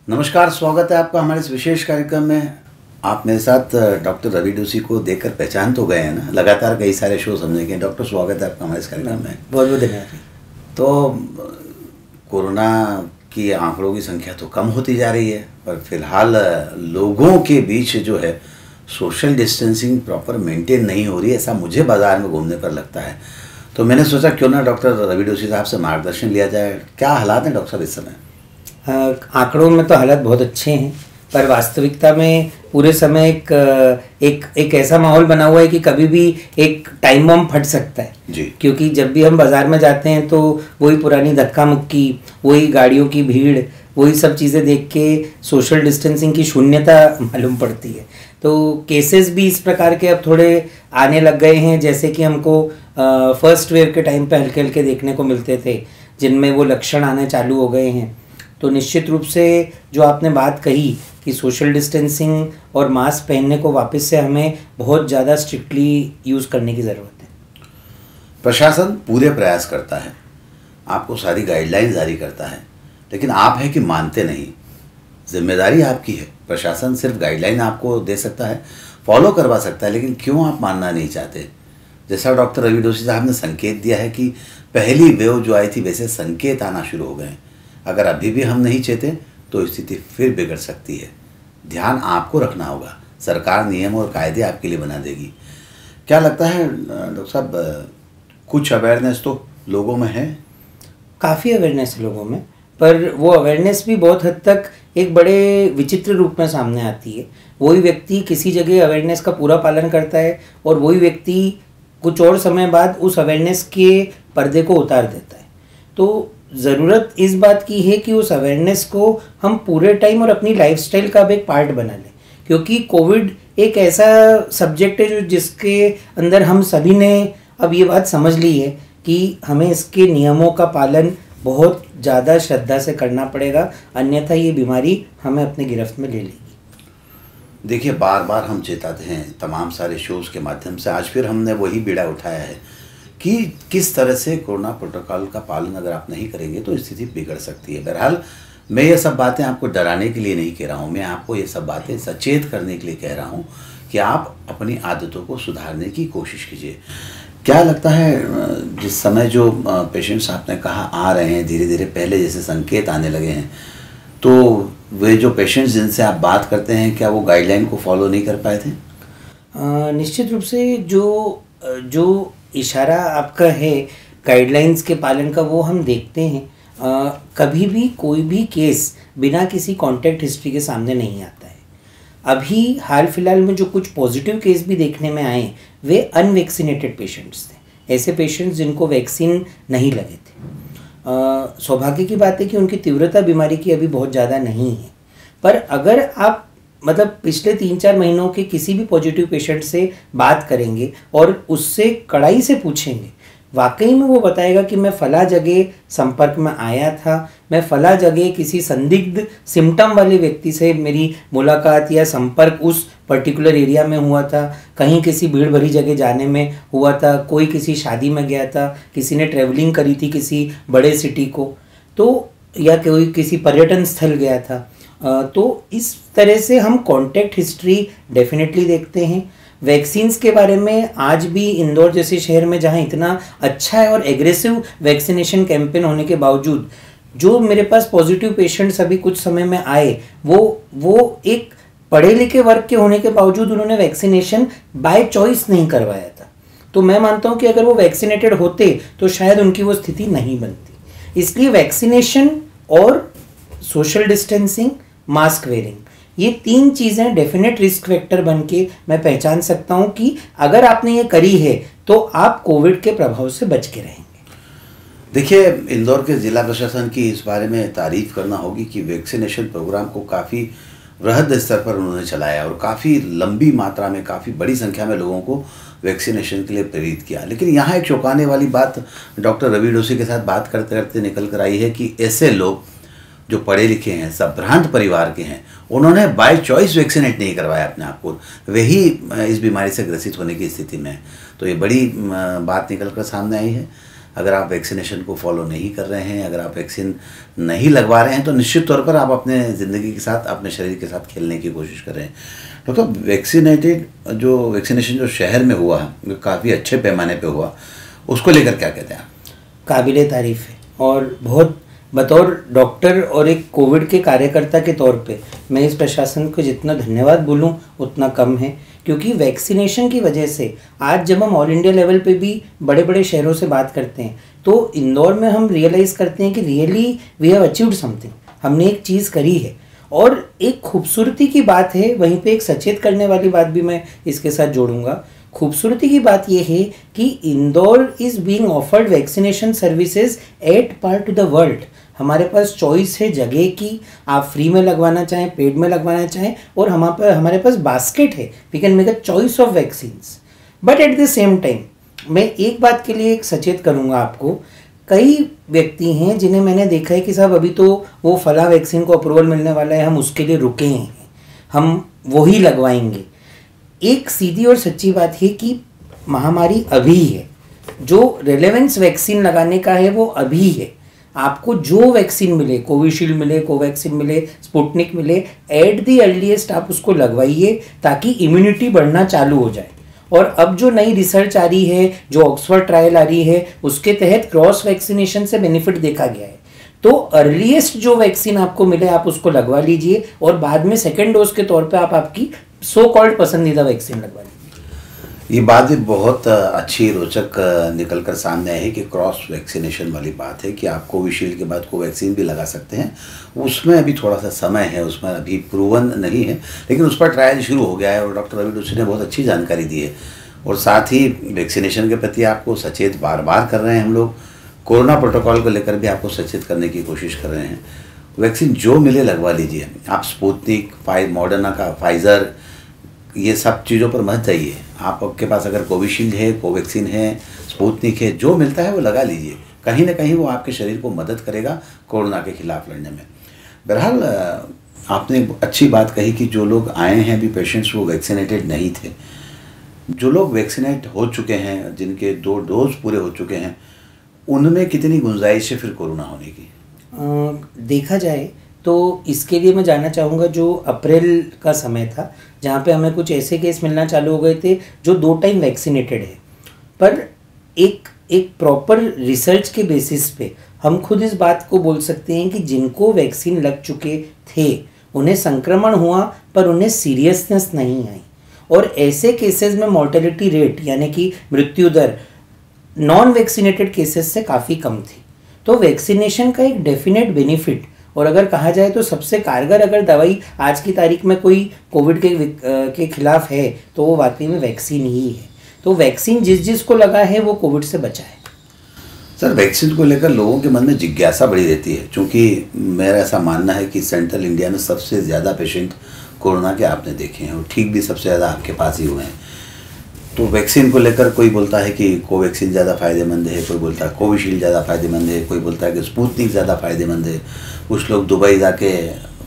नमस्कार, स्वागत है आपका हमारे इस विशेष कार्यक्रम में। आप मेरे साथ डॉक्टर रवि डोसी को देखकर पहचान तो गए हैं ना, लगातार कई सारे शो समझे गए। डॉक्टर, स्वागत है आपका हमारे इस कार्यक्रम में। बहुत बहुत धन्यवाद। तो कोरोना की आंकड़ों की संख्या तो कम होती जा रही है, पर फिलहाल लोगों के बीच जो है सोशल डिस्टेंसिंग प्रॉपर मेंटेन नहीं हो रही है, ऐसा मुझे बाज़ार में घूमने पर लगता है। तो मैंने सोचा क्यों ना डॉक्टर रवि डोसी साहब से मार्गदर्शन लिया जाए। क्या हालात हैं डॉक्टर साहब इस समय? आंकड़ों में तो हालात बहुत अच्छे हैं, पर वास्तविकता में पूरे समय एक ऐसा माहौल बना हुआ है कि कभी भी एक टाइम बम फट सकता है जी। क्योंकि जब भी हम बाज़ार में जाते हैं तो वही पुरानी धक्का मुक्की, वही गाड़ियों की भीड़, वही सब चीज़ें देख के सोशल डिस्टेंसिंग की शून्यता मालूम पड़ती है। तो केसेस भी इस प्रकार के अब थोड़े आने लग गए हैं, जैसे कि हमको फर्स्ट वेव के टाइम पे हल्के हल्के देखने को मिलते थे, जिनमें वो लक्षण आने चालू हो गए हैं। तो निश्चित रूप से जो आपने बात कही कि सोशल डिस्टेंसिंग और मास्क पहनने को वापस से हमें बहुत ज़्यादा स्ट्रिक्टली यूज़ करने की ज़रूरत है। प्रशासन पूरे प्रयास करता है, आपको सारी गाइडलाइन जारी करता है, लेकिन आप है कि मानते नहीं। जिम्मेदारी आपकी है। प्रशासन सिर्फ गाइडलाइन आपको दे सकता है, फॉलो करवा सकता है, लेकिन क्यों आप मानना नहीं चाहते? जैसा डॉक्टर रवि डोसी साहब ने संकेत दिया है कि पहली वेव जो आई थी, वैसे संकेत आना शुरू हो गए। अगर अभी भी हम नहीं चेते तो स्थिति फिर बिगड़ सकती है। ध्यान आपको रखना होगा, सरकार नियम और कायदे आपके लिए बना देगी। क्या लगता है डॉक्टर साहब, कुछ अवेयरनेस तो लोगों में है? काफ़ी अवेयरनेस है लोगों में, पर वो अवेयरनेस भी बहुत हद तक एक बड़े विचित्र रूप में सामने आती है। वही व्यक्ति किसी जगह अवेयरनेस का पूरा पालन करता है और वही व्यक्ति कुछ और समय बाद उस अवेयरनेस के पर्दे को उतार देता है। तो ज़रूरत इस बात की है कि उस अवेयरनेस को हम पूरे टाइम और अपनी लाइफस्टाइल का अब एक पार्ट बना लें, क्योंकि कोविड एक ऐसा सब्जेक्ट है जो जिसके अंदर हम सभी ने अब ये बात समझ ली है कि हमें इसके नियमों का पालन बहुत ज़्यादा श्रद्धा से करना पड़ेगा, अन्यथा ये बीमारी हमें अपने गिरफ्त में ले लेगी। देखिए, बार बार हम चेताते हैं तमाम सारे शोज़ के माध्यम से, आज फिर हमने वही बीड़ा उठाया है कि किस तरह से कोरोना प्रोटोकॉल का पालन अगर आप नहीं करेंगे तो स्थिति बिगड़ सकती है। बहरहाल, मैं ये सब बातें आपको डराने के लिए नहीं कह रहा हूँ, मैं आपको ये सब बातें सचेत करने के लिए कह रहा हूँ कि आप अपनी आदतों को सुधारने की कोशिश कीजिए। क्या लगता है, जिस समय जो पेशेंट्स आपने कहा आ रहे हैं धीरे धीरे, पहले जैसे संकेत आने लगे हैं, तो वे जो पेशेंट्स जिनसे आप बात करते हैं, क्या वो गाइडलाइन को फॉलो नहीं कर पाए थे? निश्चित रूप से जो इशारा आपका है गाइडलाइंस के पालन का, वो हम देखते हैं। कभी भी कोई भी केस बिना किसी कांटेक्ट हिस्ट्री के सामने नहीं आता है। अभी हाल फिलहाल में जो कुछ पॉजिटिव केस भी देखने में आए, वे अनवैक्सीनेटेड पेशेंट्स थे, ऐसे पेशेंट्स जिनको वैक्सीन नहीं लगे थे। सौभाग्य की बात है कि उनकी तीव्रता बीमारी की अभी बहुत ज़्यादा नहीं है, पर अगर आप पिछले 3-4 महीनों के किसी भी पॉजिटिव पेशेंट से बात करेंगे और उससे कड़ाई से पूछेंगे, वाकई में वो बताएगा कि मैं फला जगह संपर्क में आया था, मैं फला जगह किसी संदिग्ध सिम्टम वाले व्यक्ति से मेरी मुलाकात या संपर्क उस पर्टिकुलर एरिया में हुआ था, कहीं किसी भीड़ भरी जगह जाने में हुआ था, कोई किसी शादी में गया था, किसी ने ट्रैवलिंग करी थी किसी बड़े सिटी को, तो या कोई किसी पर्यटन स्थल गया था। तो इस तरह से हम कांटेक्ट हिस्ट्री डेफिनेटली देखते हैं। वैक्सीन्स के बारे में आज भी इंदौर जैसे शहर में, जहां इतना अच्छा है और एग्रेसिव वैक्सीनेशन कैंपेन होने के बावजूद, जो मेरे पास पॉजिटिव पेशेंट्स अभी कुछ समय में आए, वो एक पढ़े लिखे वर्ग के होने के बावजूद उन्होंने वैक्सीनेशन बाय चॉइस नहीं करवाया था। तो मैं मानता हूँ कि अगर वो वैक्सीनेटेड होते तो शायद उनकी वो स्थिति नहीं बनती। इसलिए वैक्सीनेशन और सोशल डिस्टेंसिंग, मास्क वेयरिंग, ये 3 चीज़ें डेफिनेट रिस्क फैक्टर बन के मैं पहचान सकता हूँ कि अगर आपने ये करी है तो आप कोविड के प्रभाव से बच के रहेंगे। देखिए, इंदौर के जिला प्रशासन की इस बारे में तारीफ करना होगी कि वैक्सीनेशन प्रोग्राम को काफ़ी वृहद स्तर पर उन्होंने चलाया और काफ़ी लंबी मात्रा में, काफ़ी बड़ी संख्या में लोगों को वैक्सीनेशन के लिए प्रेरित किया। लेकिन यहाँ एक चौंकाने वाली बात डॉक्टर रवि डोसी के साथ बात करते करते निकल कर आई है कि ऐसे लोग जो पढ़े लिखे हैं, संभ्रांत परिवार के हैं, उन्होंने बाय चॉइस वैक्सीनेट नहीं करवाया अपने आप को, वही इस बीमारी से ग्रसित होने की स्थिति में। तो ये बड़ी बात निकल कर सामने आई है। अगर आप वैक्सीनेशन को फॉलो नहीं कर रहे हैं, अगर आप वैक्सीन नहीं लगवा रहे हैं, तो निश्चित तौर पर आप अपने ज़िंदगी के साथ, अपने शरीर के साथ खेलने की कोशिश कर रहे हैं। डॉक्टर, वैक्सीनेशन जो शहर में हुआ है, काफ़ी अच्छे पैमाने पे हुआ, उसको लेकर क्या कहते हैं आप? काबिले तारीफ़ है, और बहुत बतौर डॉक्टर और एक कोविड के कार्यकर्ता के तौर पे मैं इस प्रशासन को जितना धन्यवाद बोलूं उतना कम है, क्योंकि वैक्सीनेशन की वजह से आज जब हम ऑल इंडिया लेवल पे भी बड़े बड़े शहरों से बात करते हैं तो इंदौर में हम रियलाइज़ करते हैं कि really we have achieved something, हमने एक चीज़ करी है। और एक खूबसूरती की बात है, वहीं पे एक सचेत करने वाली बात भी मैं इसके साथ जोड़ूंगा। खूबसूरती की बात यह है कि Indore is being offered vaccination services at par to the world. हमारे पास चॉइस है जगह की, आप फ्री में लगवाना चाहें, पेड में लगवाना चाहें, और हमारे पास बास्केट है, we can make a choice of vaccines. But at the same time मैं एक बात के लिए एक सचेत करूँगा आपको, कई व्यक्ति हैं जिन्हें मैंने देखा है कि साहब अभी तो वो फला वैक्सीन को अप्रूवल मिलने वाला है, हम उसके लिए रुके हैं, हम वही लगवाएंगे। एक सीधी और सच्ची बात है कि महामारी अभी है, जो रेलेवेंस वैक्सीन लगाने का है वो अभी है। आपको जो वैक्सीन मिले, कोविशील्ड मिले, कोवैक्सीन मिले, स्पुतनिक मिले, एट द अर्लीस्ट आप उसको लगवाइए ताकि इम्यूनिटी बढ़ना चालू हो जाए। और अब जो नई रिसर्च आ रही है, जो ऑक्सफोर्ड ट्रायल आ रही है, उसके तहत क्रॉस वैक्सीनेशन से बेनिफिट देखा गया है। तो अर्लीस्ट जो वैक्सीन आपको मिले आप उसको लगवा लीजिए, और बाद में सेकेंड डोज के तौर पे आप आपकी सो कॉल्ड पसंदीदा वैक्सीन लगवा लीजिए। ये बात भी बहुत अच्छी रोचक निकल कर सामने आई है कि क्रॉस वैक्सीनेशन वाली बात है कि आप कोविशील्ड के बाद कोवैक्सीन भी लगा सकते हैं। उसमें अभी थोड़ा सा समय है, उसमें अभी प्रूवन नहीं है, लेकिन उस पर ट्रायल शुरू हो गया है और डॉक्टर रवि डुस्सी ने बहुत अच्छी जानकारी दी है। और साथ ही वैक्सीनेशन के प्रति आपको सचेत बार बार कर रहे हैं हम लोग, कोरोना प्रोटोकॉल को लेकर भी आपको सचेत करने की कोशिश कर रहे हैं। वैक्सीन जो मिले लगवा लीजिए। आप स्पुतनिक, मॉडर्ना का, फाइज़र, ये सब चीज़ों पर मत जाइए। आपके पास अगर कोविशील्ड है, कोवैक्सीन है, स्पुतनिक है, जो मिलता है वो लगा लीजिए। कहीं ना कहीं वो आपके शरीर को मदद करेगा कोरोना के खिलाफ लड़ने में। बहरहाल आपने अच्छी बात कही कि जो लोग आए हैं अभी पेशेंट्स, वो वैक्सीनेटेड नहीं थे। जो लोग वैक्सीनेट हो चुके हैं, जिनके 2 डोज पूरे हो चुके हैं, उनमें कितनी गुंजाइश है फिर कोरोना होने की? देखा जाए तो इसके लिए मैं जानना चाहूँगा, जो अप्रैल का समय था जहाँ पे हमें कुछ ऐसे केस मिलना चालू हो गए थे जो 2 टाइम वैक्सीनेटेड है, पर एक प्रॉपर रिसर्च के बेसिस पे हम खुद इस बात को बोल सकते हैं कि जिनको वैक्सीन लग चुके थे उन्हें संक्रमण हुआ पर उन्हें सीरियसनेस नहीं आई, और ऐसे केसेस में मॉर्टेलिटी रेट यानी कि मृत्यु दर नॉन वैक्सीनेटेड केसेस से काफ़ी कम थी। तो वैक्सीनेशन का एक डेफिनेट बेनिफिट, और अगर कहा जाए तो सबसे कारगर अगर दवाई आज की तारीख में कोई कोविड के खिलाफ है तो वो वाकई में वैक्सीन ही है। तो वैक्सीन जिसको लगा है वो कोविड से बचा है। सर, वैक्सीन को लेकर लोगों के मन में जिज्ञासा बड़ी रहती है, क्योंकि मेरा ऐसा मानना है कि सेंट्रल इंडिया में सबसे ज़्यादा पेशेंट कोरोना के आपने देखे हैं, और ठीक भी सबसे ज़्यादा आपके पास ही हुए हैं। तो वैक्सीन को लेकर कोई बोलता है कि कोवैक्सीन ज़्यादा फ़ायदेमंद है, कोई बोलता है कोविशील्ड ज़्यादा फ़ायदेमंद है, कोई बोलता है कि स्पुतनिक ज़्यादा फ़ायदेमंद है। कुछ लोग दुबई जाके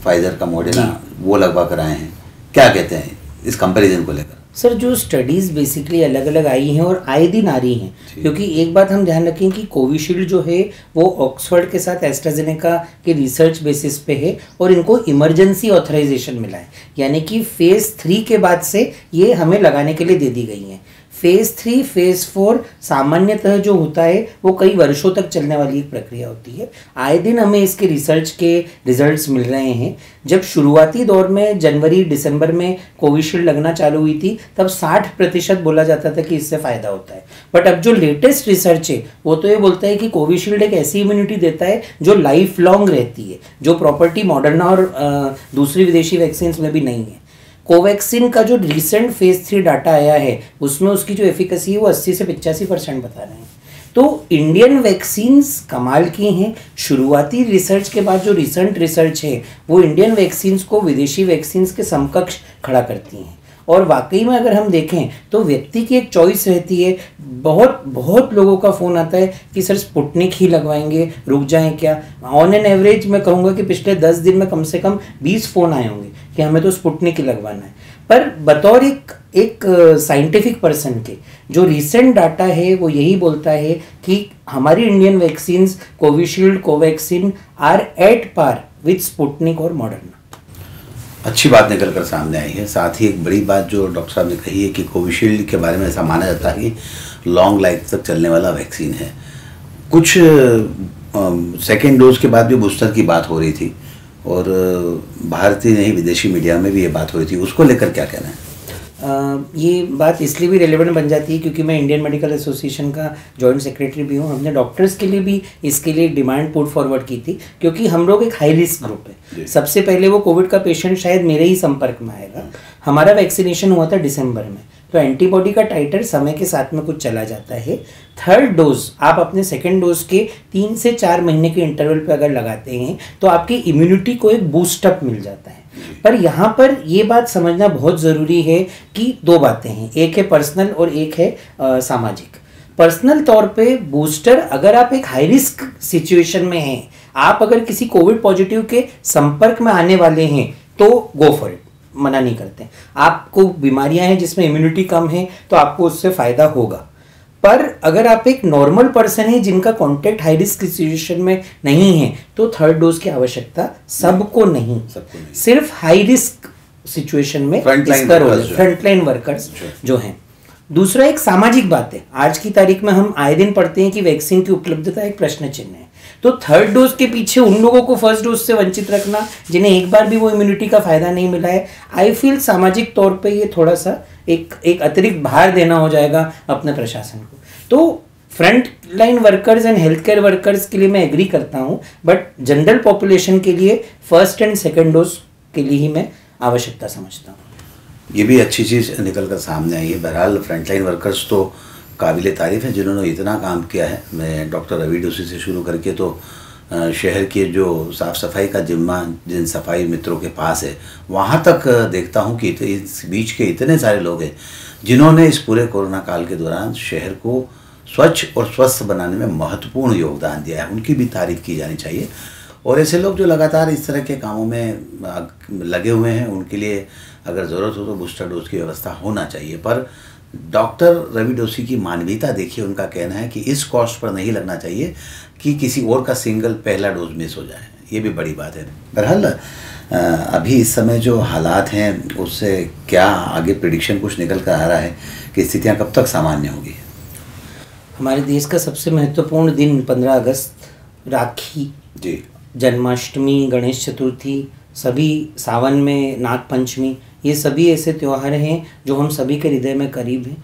फाइज़र का मॉडर्ना वो लगवा कर आए हैं। क्या कहते हैं इस कंपैरिजन को लेकर? सर, जो स्टडीज़ बेसिकली अलग अलग आई हैं और आए दिन आ रही हैं, क्योंकि एक बात हम ध्यान रखें कि कोविशील्ड जो है वो ऑक्सफोर्ड के साथ एस्ट्राजेनेका के रिसर्च बेसिस पे है, और इनको इमरजेंसी ऑथराइजेशन मिला है, यानी कि फेज़ 3 के बाद से ये हमें लगाने के लिए दे दी गई हैं। फेज़ 3, फेज़ 4 सामान्यतः जो होता है वो कई वर्षों तक चलने वाली एक प्रक्रिया होती है। आए दिन हमें इसके रिसर्च के रिजल्ट्स मिल रहे हैं। जब शुरुआती दौर में जनवरी दिसंबर में कोविशील्ड लगना चालू हुई थी तब 60% बोला जाता था कि इससे फ़ायदा होता है, बट अब जो लेटेस्ट रिसर्च है वो तो ये बोलता है कि कोविशील्ड एक ऐसी इम्यूनिटी देता है जो लाइफ लॉन्ग रहती है, जो प्रॉपर्टी मॉडर्ना और दूसरी विदेशी वैक्सीन में भी नहीं है। कोवैक्सीन का जो रिसेंट फेज़ 3 डाटा आया है उसमें उसकी जो एफिकेसी है वो 80 से 85% बता रहे हैं। तो इंडियन वैक्सीन्स कमाल की हैं। शुरुआती रिसर्च के बाद जो रिसेंट रिसर्च है वो इंडियन वैक्सीन्स को विदेशी वैक्सीन्स के समकक्ष खड़ा करती हैं, और वाकई में अगर हम देखें तो व्यक्ति की एक चॉइस रहती है। बहुत लोगों का फ़ोन आता है कि सर स्पुतनिक ही लगवाएंगे, रुक जाएं क्या। ऑन एन एवरेज मैं कहूँगा कि पिछले 10 दिन में कम से कम 20 फ़ोन आए होंगे कि हमें तो स्पुतनिक ही लगवाना है। पर बतौर एक साइंटिफिक पर्सन के जो रिसेंट डाटा है वो यही बोलता है कि हमारी Indian vaccines Covishield, Covaxin are at par with Sputnik और मॉडर्ना। अच्छी बात निकल कर सामने आई है। साथ ही एक बड़ी बात जो डॉक्टर साहब ने कही है कि कोविशील्ड के बारे में ऐसा माना जाता है कि लॉन्ग लाइफ तक चलने वाला वैक्सीन है। कुछ सेकेंड डोज के बाद भी बूस्टर की बात हो रही थी और भारतीय नहीं विदेशी मीडिया में भी ये बात हो रही थी, उसको लेकर क्या कहना है? ये बात इसलिए भी रेलेवेंट बन जाती है क्योंकि मैं इंडियन मेडिकल एसोसिएशन का जॉइंट सेक्रेटरी भी हूँ। हमने डॉक्टर्स के लिए भी इसके लिए डिमांड पुट फॉरवर्ड की थी क्योंकि हम लोग एक हाई रिस्क ग्रुप है। सबसे पहले वो कोविड का पेशेंट शायद मेरे ही संपर्क में आएगा। हमारा वैक्सीनेशन हुआ था दिसंबर में, तो एंटीबॉडी का टाइटर समय के साथ में कुछ चला जाता है। थर्ड डोज आप अपने सेकेंड डोज के 3 से 4 महीने के इंटरवल पे अगर लगाते हैं तो आपकी इम्यूनिटी को एक बूस्टअप मिल जाता है। पर यहाँ पर ये बात समझना बहुत ज़रूरी है कि 2 बातें हैं, एक है पर्सनल और एक है सामाजिक। पर्सनल तौर पे बूस्टर अगर आप एक हाई रिस्क सिचुएशन में हैं, आप अगर किसी कोविड पॉजिटिव के संपर्क में आने वाले हैं तो गो फॉर इट, मना नहीं करते। आपको बीमारियां हैं जिसमें इम्यूनिटी कम है तो आपको उससे फायदा होगा। पर अगर आप एक नॉर्मल पर्सन है जिनका कांटेक्ट हाई रिस्क सिचुएशन में नहीं है तो थर्ड डोज की आवश्यकता सबको नहीं, सिर्फ हाई रिस्क सिचुएशन में फ्रंटलाइन वर्कर्स जो हैं। दूसरा एक सामाजिक बात है, आज की तारीख में हम आए दिन पढ़ते हैं कि वैक्सीन की उपलब्धता एक प्रश्न चिन्ह है। तो थर्ड डोज के पीछे उन लोगों को फर्स्ट डोज से वंचित रखना जिन्हें एक बार भी वो इम्यूनिटी का फायदा नहीं मिला है, आई फील सामाजिक तौर पे ये थोड़ा सा एक अतिरिक्त भार देना हो जाएगा अपने प्रशासन को। तो front line workers and health care workers के लिए मैं एग्री करता हूँ, बट जनरल पॉपुलेशन के लिए फर्स्ट एंड सेकेंड डोज के लिए ही मैं आवश्यकता समझता हूँ। ये भी अच्छी चीज़ निकल कर सामने आई है। बहरहाल फ्रंटलाइन वर्कर्स तो काबिल तारीफ़ है जिन्होंने इतना काम किया है। मैं डॉक्टर रवि डोसी से शुरू करके तो शहर के जो साफ़ सफाई का जिम्मा जिन सफाई मित्रों के पास है वहाँ तक देखता हूँ कि इस बीच के इतने सारे लोग हैं जिन्होंने इस पूरे कोरोना काल के दौरान शहर को स्वच्छ और स्वस्थ बनाने में महत्वपूर्ण योगदान दिया है। उनकी भी तारीफ़ की जानी चाहिए। और ऐसे लोग जो लगातार इस तरह के कामों में लगे हुए हैं उनके लिए अगर ज़रूरत हो तो बूस्टर डोज की व्यवस्था होना चाहिए। पर डॉक्टर रवि डोसी की मानवीयता देखिए, उनका कहना है कि इस कॉस्ट पर नहीं लगना चाहिए कि किसी और का सिंगल पहला डोज मिस हो जाए। ये भी बड़ी बात है। बहरहाल अभी इस समय जो हालात हैं उससे क्या आगे प्रिडिक्शन कुछ निकल कर आ रहा है कि स्थितियाँ कब तक सामान्य होगी? हमारे देश का सबसे महत्वपूर्ण दिन 15 अगस्त, राखी जी, जन्माष्टमी, गणेश चतुर्थी, सभी सावन में नाग पंचमी, ये सभी ऐसे त्यौहार हैं जो हम सभी के हृदय में करीब हैं।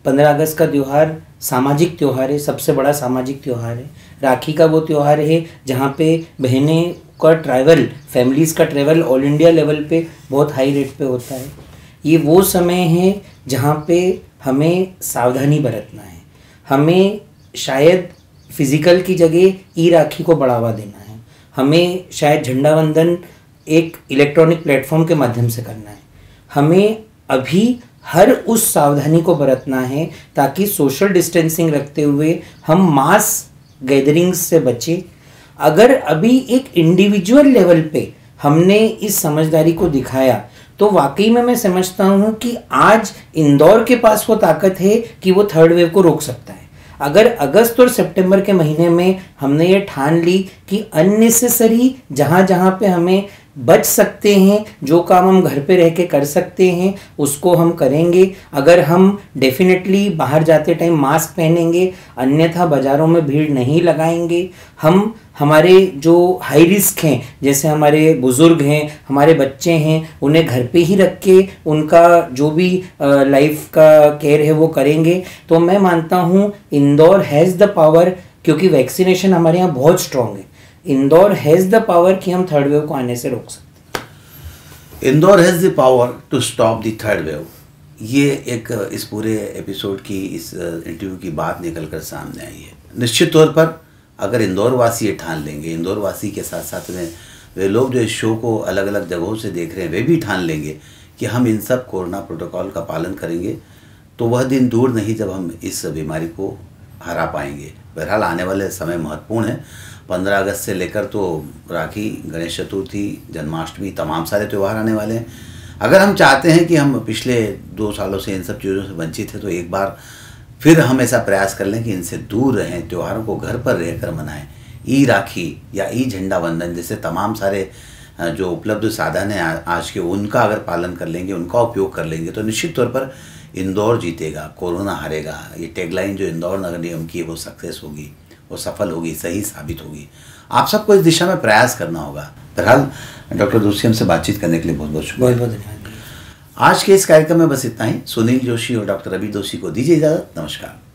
15 अगस्त का त्यौहार सामाजिक त्यौहार है, सबसे बड़ा सामाजिक त्यौहार है। राखी का वो त्यौहार है जहाँ पे बहनें का ट्रैवल, फैमिलीज़ का ट्रैवल ऑल इंडिया लेवल पे बहुत हाई रेट पे होता है। ये वो समय है जहाँ पे हमें सावधानी बरतना है, हमें शायद फिज़िकल की जगह ई राखी को बढ़ावा देना है, हमें शायद झंडा वंदन एक इलेक्ट्रॉनिक प्लेटफॉर्म के माध्यम से करना है। हमें अभी हर उस सावधानी को बरतना है ताकि सोशल डिस्टेंसिंग रखते हुए हम मास गैदरिंग्स से बचें। अगर अभी एक इंडिविजुअल लेवल पे हमने इस समझदारी को दिखाया तो वाकई में मैं समझता हूँ कि आज इंदौर के पास वो ताकत है कि वो थर्ड वेव को रोक सकता है। अगर अगस्त और सितंबर के महीने में हमने ये ठान ली कि अननेसेसरी जहाँ जहाँ पे हमें बच सकते हैं, जो काम हम घर पे रह के कर सकते हैं उसको हम करेंगे। अगर हम डेफिनेटली बाहर जाते टाइम मास्क पहनेंगे, अन्यथा बाज़ारों में भीड़ नहीं लगाएंगे। हम हमारे जो हाई रिस्क हैं जैसे हमारे बुज़ुर्ग हैं, हमारे बच्चे हैं, उन्हें घर पे ही रख के उनका जो भी लाइफ का केयर है वो करेंगे। तो मैं मानता हूँ इंदौर हैज़ द पावर, क्योंकि वैक्सीनेशन हमारे यहाँ बहुत स्ट्रॉन्ग है, इंदौर हैज़ द पावर कि हम थर्ड वेव को आने से रोक सकते हैं। Indore has the power to stop the third wave. ये एक इस पूरे एपिसोड की, इस इंटरव्यू की बात निकल कर सामने आई है। निश्चित तौर पर अगर इंदौर वासी ये ठान लेंगे, इंदौर वासी के साथ साथ में वे लोग जो इस शो को अलग अलग जगहों से देख रहे हैं वे भी ठान लेंगे कि हम इन सब कोरोना प्रोटोकॉल का पालन करेंगे, तो वह दिन दूर नहीं जब हम इस बीमारी को हरा पाएंगे। बहरहाल आने वाले समय महत्वपूर्ण है। 15 अगस्त से लेकर तो राखी, गणेश चतुर्थी, जन्माष्टमी, तमाम सारे त्यौहार आने वाले हैं। अगर हम चाहते हैं कि हम पिछले 2 सालों से इन सब चीज़ों से वंचित हैं, तो एक बार फिर हम ऐसा प्रयास कर लें कि इनसे दूर रहें, त्योहारों को घर पर रहकर मनाएं। ई राखी या ई झंडा वंदन जैसे तमाम सारे जो उपलब्ध साधन हैं आज के, उनका अगर पालन कर लेंगे, उनका उपयोग कर लेंगे, तो निश्चित तौर पर इंदौर जीतेगा, कोरोना हारेगा। ये टैगलाइन जो इंदौर नगर निगम की है वो सक्सेस होगी, वो सफल होगी, सही साबित होगी। आप सबको इस दिशा में प्रयास करना होगा। बहरहाल डॉक्टर दोषी हमसे बातचीत करने के लिए बहुत बहुत शुक्रिया। बहुत बहुत धन्यवाद। आज के इस कार्यक्रम में बस इतना ही। सुनील जोशी और डॉक्टर रवि दोषी को दीजिए इजाज़त। नमस्कार।